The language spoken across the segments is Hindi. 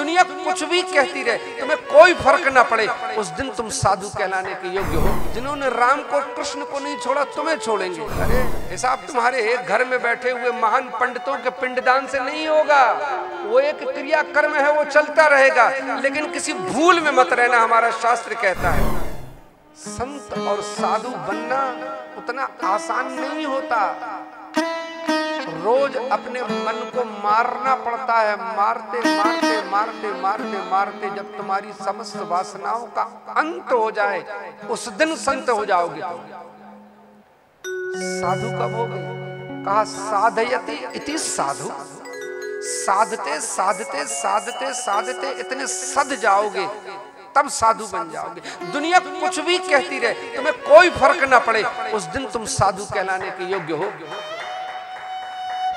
दुनिया कुछ भी कहती रहे, तुम्हें कोई फर्क ना पड़े, उस दिन तुम साधु कहलाने के योग्य हो। जिन्होंने राम को कृष्ण को नहीं छोड़ा, तुम्हें छोड़ेंगे। अरे हिसाब तुम्हारे एक घर में बैठे हुए महान पंडितों के पिंडदान से नहीं होगा। वो एक क्रिया कर्म है, वो चलता रहेगा, लेकिन किसी भूल में मत रहना, हमारा शास्त्र कहता है। संत और साधु बनना उतना आसान नहीं होता। रोज अपने मन को मारना पड़ता है, मारते मारते मारते मारते मारते जब तुम्हारी समस्त वासनाओं का अंत हो जाए, उस दिन संत हो जाओगे। साधु कब होगे? कहा साधयति इति साधु। साधते साधते साधते साधते इतने सध जाओगे, तब साधु बन जाओगे। दुनिया कुछ भी कहती रहे, तुम्हें कोई फर्क ना पड़े, उस दिन तुम साधु कहलाने के योग्य हो,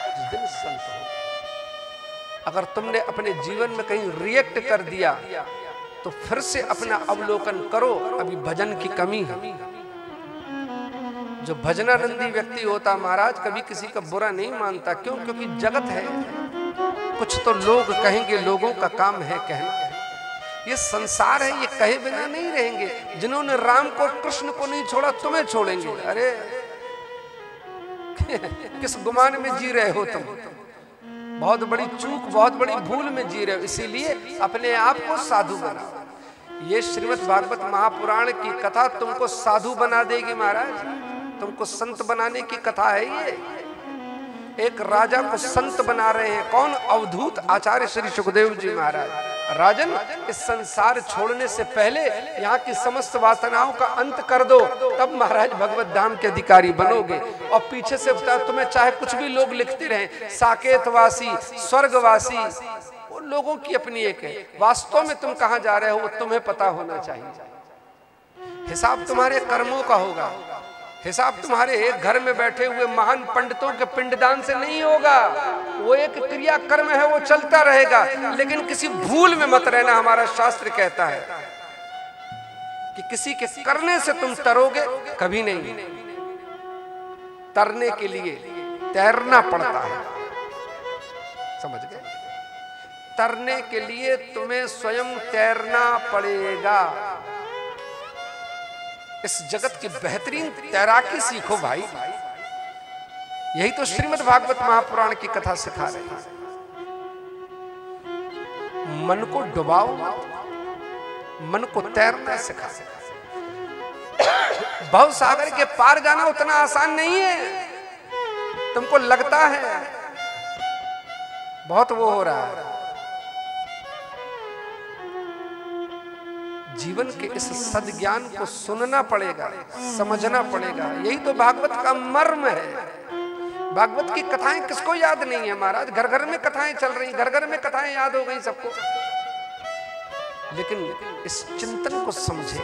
उस दिन संत हो। अगर तुमने अपने जीवन में कहीं रिएक्ट कर दिया तो फिर से अपना अवलोकन करो, अभी भजन की कमी है। जो भजनानंदी व्यक्ति होता महाराज कभी किसी का बुरा नहीं मानता। क्यों? क्योंकि जगत है, कुछ तो लोग कहेंगे, लोगों का काम है कहना। ये संसार है, ये कहे बिना नहीं रहेंगे। जिन्होंने राम को कृष्ण को नहीं छोड़ा, तुम्हें छोड़ेंगे। अरे किस गुमान में जी रहे हो तुम? बहुत बड़ी चूक, बहुत बड़ी भूल में जी रहे हो। इसीलिए अपने आप को साधु बनाओ। ये श्रीमद् भागवत महापुराण की कथा तुमको साधु बना देगी महाराज, तुमको संत बनाने की कथा है ये। एक राजा को संत बना रहे हैं, कौन? अवधूत आचार्य श्री सुखदेव जी महाराज। राजन, इस संसार छोड़ने से पहले यहाँ की समस्त वासनाओं का अंत कर दो, तब महाराज भगवत धाम के अधिकारी बनोगे। और पीछे से तुम्हें चाहे कुछ भी लोग लिखते रहे, साकेतवासी, स्वर्गवासी, वो लोगों की अपनी एक है। वास्तव में तुम कहाँ जा रहे हो वो तुम्हें पता होना चाहिए। हिसाब तुम्हारे कर्मों का होगा, हिसाब तुम्हारे एक घर में बैठे हुए महान पंडितों के पिंडदान से नहीं होगा। वो एक क्रिया कर्म है, वो चलता रहेगा, लेकिन किसी भूल में मत रहना। हमारा शास्त्र कहता है कि किसी के करने से तुम तरोगे कभी नहीं। तरने के लिए तैरना पड़ता है, समझ गए? तरने के लिए तुम्हें स्वयं तैरना पड़ेगा। इस जगत की बेहतरीन तैराकी सीखो भाई। यही तो श्रीमद् भागवत महापुराण की कथा सिखा रही है। मन को डुबाओ, मन को तैरना सिखा। भव सागर के पार जाना उतना आसान नहीं है। तुमको लगता है बहुत वो हो रहा है। जीवन के इस सद्ज्ञान को सुनना पड़ेगा, समझना पड़ेगा। यही तो भागवत का मर्म है। भागवत की कथाएं किसको याद नहीं है महाराज? घर घर में कथाएं चल रही, घर घर में कथाएं याद हो गई सबको। लेकिन इस चिंतन को समझे,